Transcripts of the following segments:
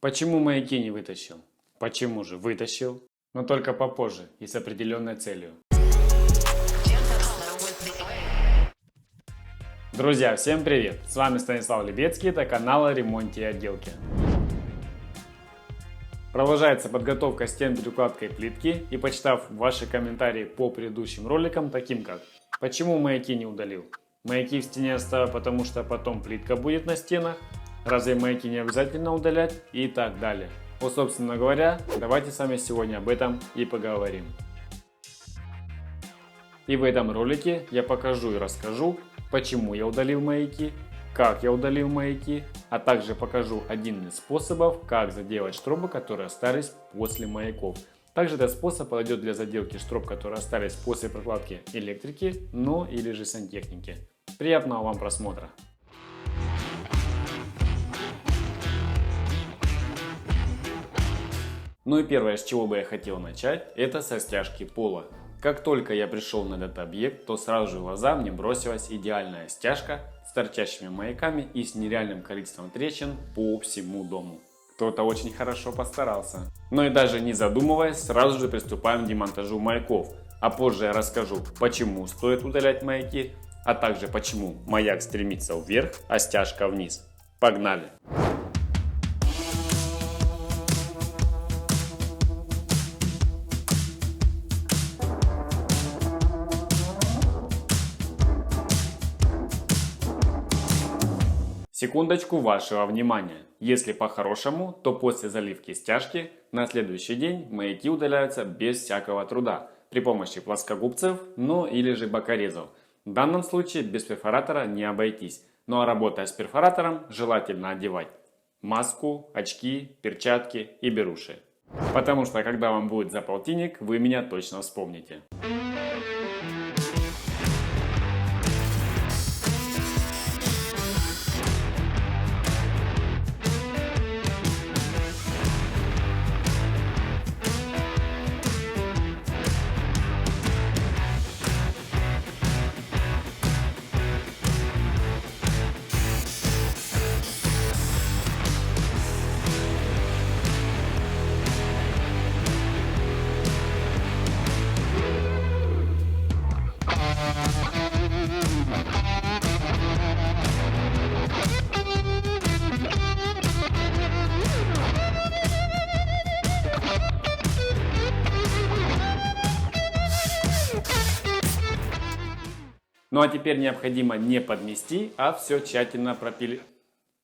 Почему маяки не вытащил? Почему же вытащил? Но только попозже и с определенной целью. Друзья, всем привет! С вами Станислав Лебецкий, это канал о ремонте и отделке. Продолжается подготовка стен перекладкой плитки, и почитав ваши комментарии по предыдущим роликам, таким как: почему маяки не удалил? Маяки в стене оставил, потому что потом плитка будет на стенах? Разве маяки не обязательно удалять? И так далее. Вот, собственно говоря, давайте с вами сегодня об этом и поговорим. И в этом ролике я покажу и расскажу, почему я удалил маяки, как я удалил маяки, а также покажу один из способов, как заделать штробы, которые остались после маяков. Также этот способ подойдет для заделки штроб, которые остались после прокладки электрики, но или же сантехники. Приятного вам просмотра! Ну и первое, с чего бы я хотел начать, это со стяжки пола. Как только я пришел на этот объект, то сразу же в глаза мне бросилась идеальная стяжка с торчащими маяками и с нереальным количеством трещин по всему дому. Кто-то очень хорошо постарался. Но и даже не задумываясь, сразу же приступаем к демонтажу маяков. А позже я расскажу, почему стоит удалять маяки, а также почему маяк стремится вверх, а стяжка вниз. Погнали! Секундочку вашего внимания. Если по-хорошему, то после заливки стяжки на следующий день маяки удаляются без всякого труда при помощи плоскогубцев, или же бокорезов. В данном случае без перфоратора не обойтись. Ну а работая с перфоратором, желательно одевать маску, очки, перчатки и беруши. Потому что когда вам будет за полтинник, вы меня точно вспомните. Ну а теперь необходимо не подмести, а все тщательно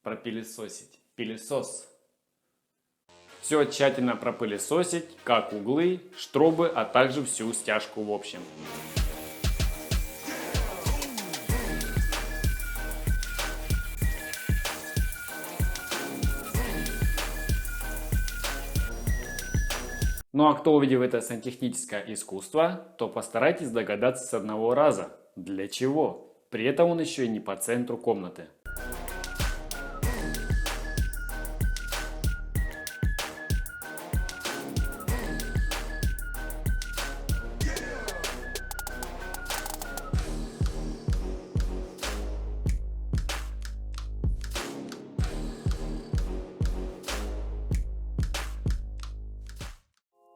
пропылесосить. Пылесос. Все тщательно пропылесосить, как углы, штробы, а также всю стяжку в общем. Ну а кто увидел это сантехническое искусство, то постарайтесь догадаться с одного раза. Для чего? При этом он еще и не по центру комнаты.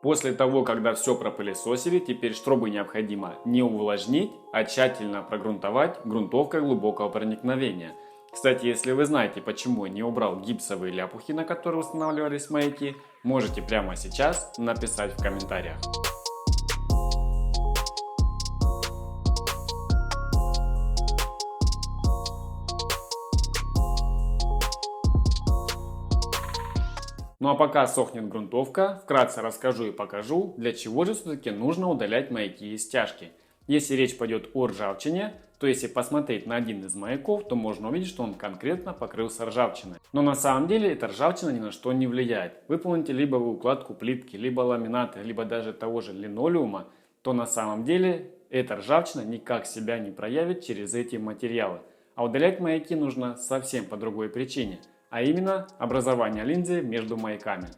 После того, когда все пропылесосили, теперь штробы необходимо не увлажнить, а тщательно прогрунтовать грунтовкой глубокого проникновения. Кстати, если вы знаете, почему я не убрал гипсовые ляпухи, на которые устанавливались маяки, можете прямо сейчас написать в комментариях. Ну а пока сохнет грунтовка, вкратце расскажу и покажу, для чего же все-таки нужно удалять маяки и стяжки. Если речь пойдет о ржавчине, то если посмотреть на один из маяков, то можно увидеть, что он конкретно покрылся ржавчиной. Но на самом деле эта ржавчина ни на что не влияет. Выполните либо вы укладку плитки, либо ламината, либо даже того же линолеума, то на самом деле эта ржавчина никак себя не проявит через эти материалы. А удалять маяки нужно совсем по другой причине. А именно образование линзы между маяками.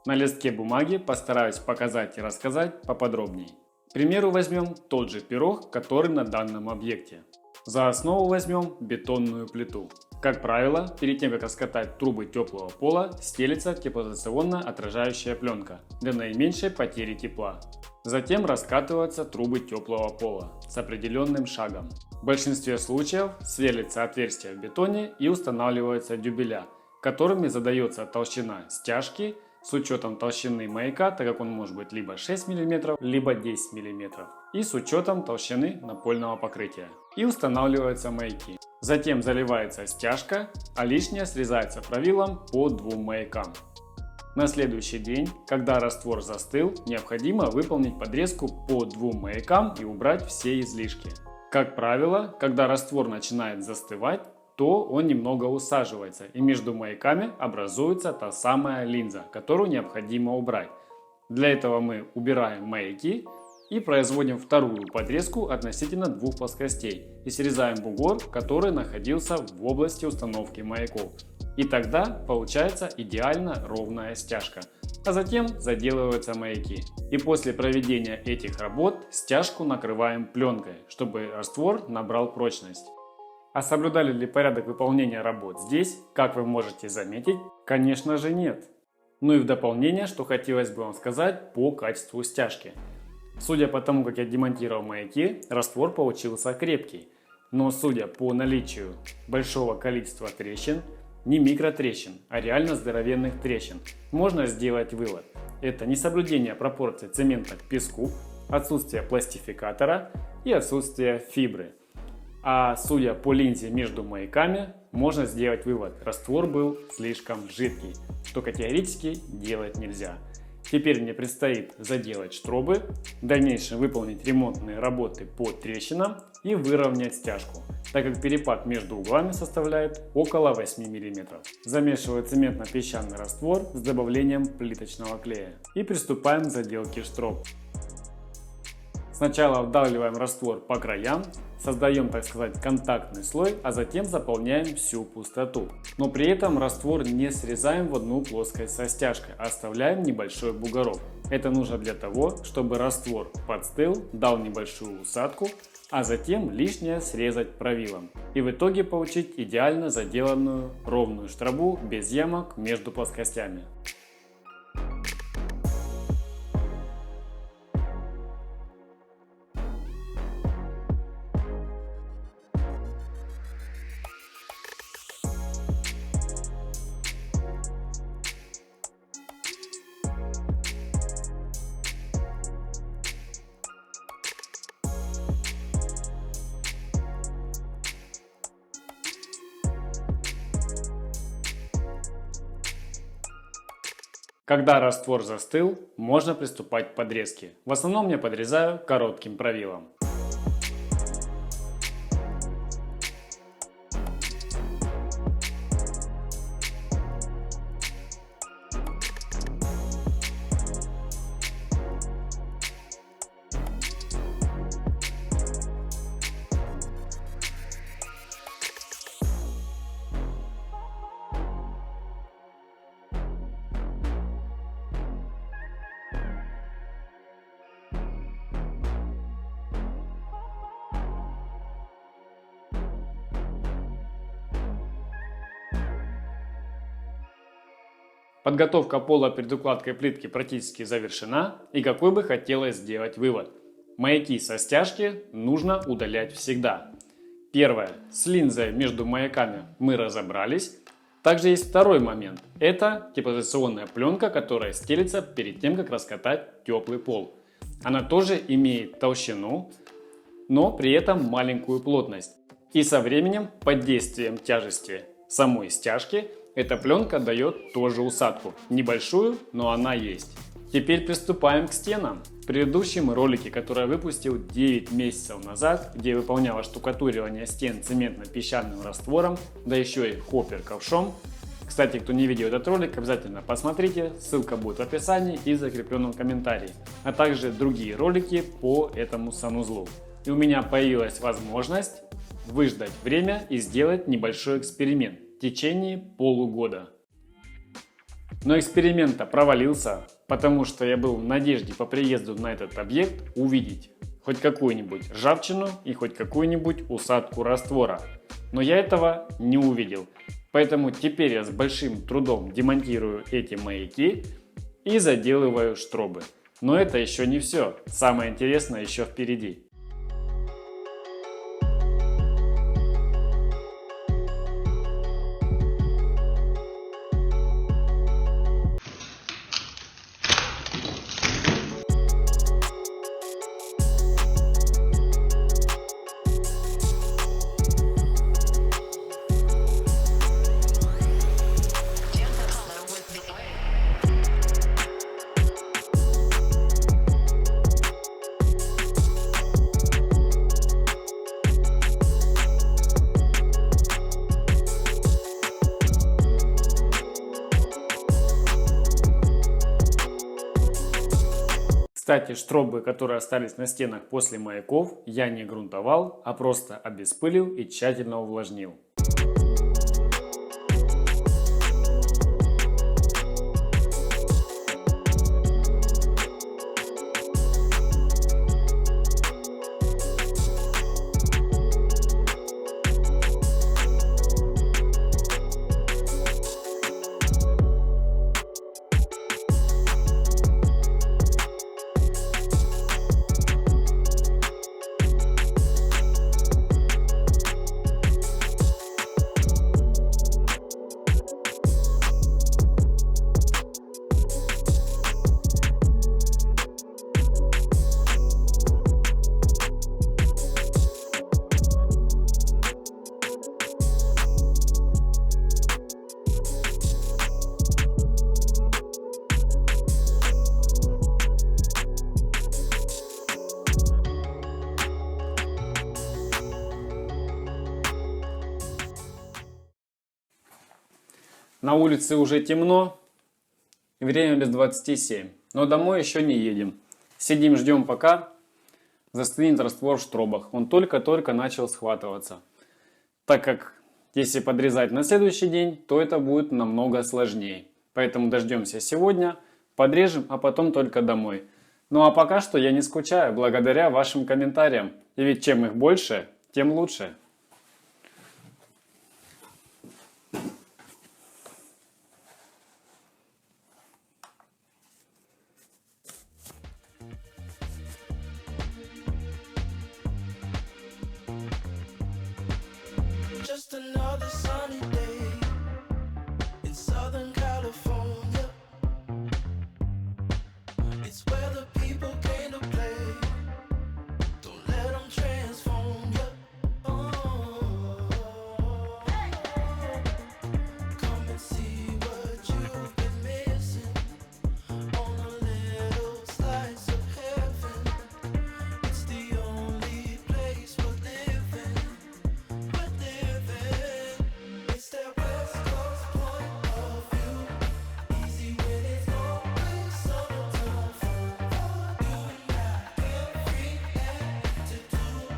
На листке бумаги постараюсь показать и рассказать поподробнее. К примеру, возьмем тот же пирог, который на данном объекте. За основу возьмем бетонную плиту. Как правило, перед тем как раскатать трубы теплого пола, стелится теплоизоляционная отражающая пленка для наименьшей потери тепла. Затем раскатываются трубы теплого пола с определенным шагом. В большинстве случаев сверлится отверстие в бетоне и устанавливаются дюбеля, которыми задается толщина стяжки с учетом толщины маяка, так как он может быть либо 6 мм, либо 10 мм, и с учетом толщины напольного покрытия. И устанавливаются маяки. Затем заливается стяжка, а лишнее срезается правилом по двум маякам. На следующий день, когда раствор застыл, необходимо выполнить подрезку по двум маякам и убрать все излишки. Как правило, когда раствор начинает застывать, то он немного усаживается, и между маяками образуется та самая линза, которую необходимо убрать. Для этого мы убираем маяки и производим вторую подрезку относительно двух плоскостей и срезаем бугор, который находился в области установки маяков. И тогда получается идеально ровная стяжка. А затем заделываются маяки. И после проведения этих работ стяжку накрываем пленкой, чтобы раствор набрал прочность. А соблюдали ли порядок выполнения работ здесь, как вы можете заметить? Конечно же нет. Ну и в дополнение, что хотелось бы вам сказать по качеству стяжки. Судя по тому, как я демонтировал маяки, раствор получился крепкий. Но судя по наличию большого количества трещин, не микротрещин, а реально здоровенных трещин, можно сделать вывод. Это несоблюдение пропорций цемента к песку, отсутствие пластификатора и отсутствие фибры. А судя по линзе между маяками, можно сделать вывод: раствор был слишком жидкий, что категорически делать нельзя. Теперь мне предстоит заделать штробы, в дальнейшем выполнить ремонтные работы по трещинам и выровнять стяжку, так как перепад между углами составляет около 8 мм. Замешиваю цементно-песчаный раствор с добавлением плиточного клея и приступаем к заделке штроб. Сначала вдавливаем раствор по краям, создаем, так сказать, контактный слой, а затем заполняем всю пустоту. Но при этом раствор не срезаем в одну плоскость со стяжкой, а оставляем небольшой бугорок. Это нужно для того, чтобы раствор подстыл, дал небольшую усадку, а затем лишнее срезать правилом. И в итоге получить идеально заделанную ровную штробу без ямок между плоскостями. Когда раствор застыл, можно приступать к подрезке. В основном я подрезаю коротким правилом. Подготовка пола перед укладкой плитки практически завершена, и какой бы хотелось сделать вывод. Маяки со стяжки нужно удалять всегда. Первое. С линзой между маяками мы разобрались. Также есть второй момент. Это теплоизоляционная пленка, которая стелится перед тем, как раскатать теплый пол. Она тоже имеет толщину, но при этом маленькую плотность. И со временем, под действием тяжести самой стяжки, эта пленка дает тоже усадку. Небольшую, но она есть. Теперь приступаем к стенам. В предыдущем ролике, который я выпустил 9 месяцев назад, где я выполнял штукатуривание стен цементно-песчаным раствором, да еще и хоппер-ковшом. Кстати, кто не видел этот ролик, обязательно посмотрите, ссылка будет в описании и в закрепленном комментарии, а также другие ролики по этому санузлу. И у меня появилась возможность выждать время и сделать небольшой эксперимент в течение полугода. Но эксперимент провалился, потому что я был в надежде по приезду на этот объект увидеть хоть какую-нибудь ржавчину и хоть какую-нибудь усадку раствора. но я этого не увидел. Поэтому теперь я с большим трудом демонтирую эти маяки и заделываю штробы. Но это еще не все. Самое интересное еще впереди. Кстати, штробы, которые остались на стенах после маяков, я не грунтовал, а просто обеспылил и тщательно увлажнил. На улице уже темно, время без 27, но домой еще не едем. Сидим, ждем пока застынет раствор в штробах. Он только-только начал схватываться. Так как если подрезать на следующий день, то это будет намного сложнее. Поэтому дождемся сегодня, подрежем, а потом только домой. Ну а пока что я не скучаю благодаря вашим комментариям. И ведь чем их больше, тем лучше. Just another sunny day in Southern California. It's where the people came to play. Don't let them transform you. Come and see what you've been missing on a little slice of heaven. It's the only place we're living. It's that West Coast point of view. Easy when it's always summertime for you and I. Every attitude.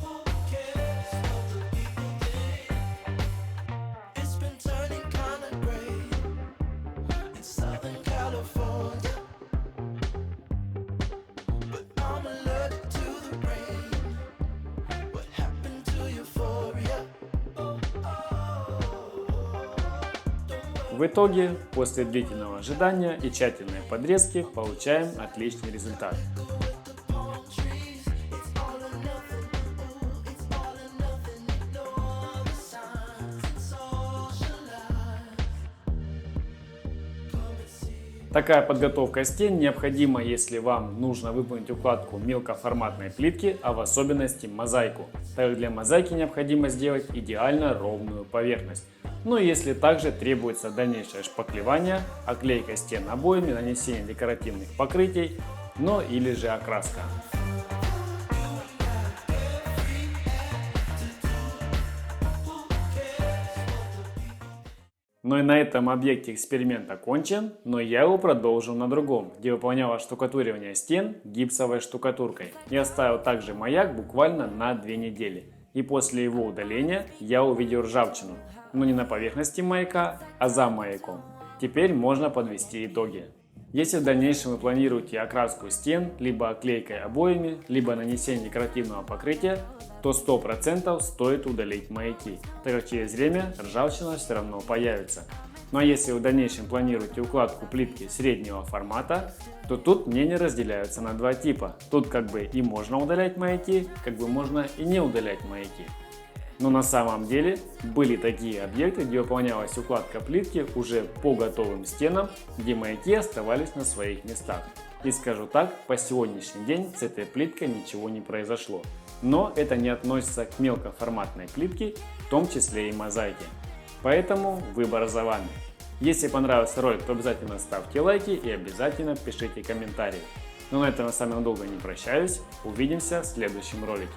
Who cares what the people think? It's been turning kinda gray in Southern California, but I'm allergic to the rain. What happened to euphoria? В итоге, после длительного ожидания и тщательной подрезки, получаем отличный результат. Такая подготовка стен необходима, если вам нужно выполнить укладку мелкоформатной плитки, а в особенности мозаику. Так как для мозаики необходимо сделать идеально ровную поверхность. Ну и если также требуется дальнейшее шпаклевание, оклейка стен обоями, нанесение декоративных покрытий, но или же окраска. Ну и на этом объекте эксперимент окончен, но я его продолжил на другом, где выполнял оштукатуривание стен гипсовой штукатуркой. Я оставил также маяк буквально на 2 недели. И после его удаления я увидел ржавчину, но не на поверхности маяка, а за маяком. Теперь можно подвести итоги. Если в дальнейшем вы планируете окраску стен, либо оклейкой обоями, либо нанесение декоративного покрытия, то 100% стоит удалить маяки, так как через время ржавчина все равно появится. Ну а если вы в дальнейшем планируете укладку плитки среднего формата, то тут мнения разделяются на два типа. Тут как бы и можно удалять маяки, как бы можно и не удалять маяки. Но на самом деле были такие объекты, где выполнялась укладка плитки уже по готовым стенам, где маяки оставались на своих местах. И скажу так, по сегодняшний день с этой плиткой ничего не произошло. Но это не относится к мелкоформатной плитке, в том числе и мозаике. Поэтому выбор за вами. Если понравился ролик, то обязательно ставьте лайки и обязательно пишите комментарии. Но на этом я с вами долго не прощаюсь. Увидимся в следующем ролике.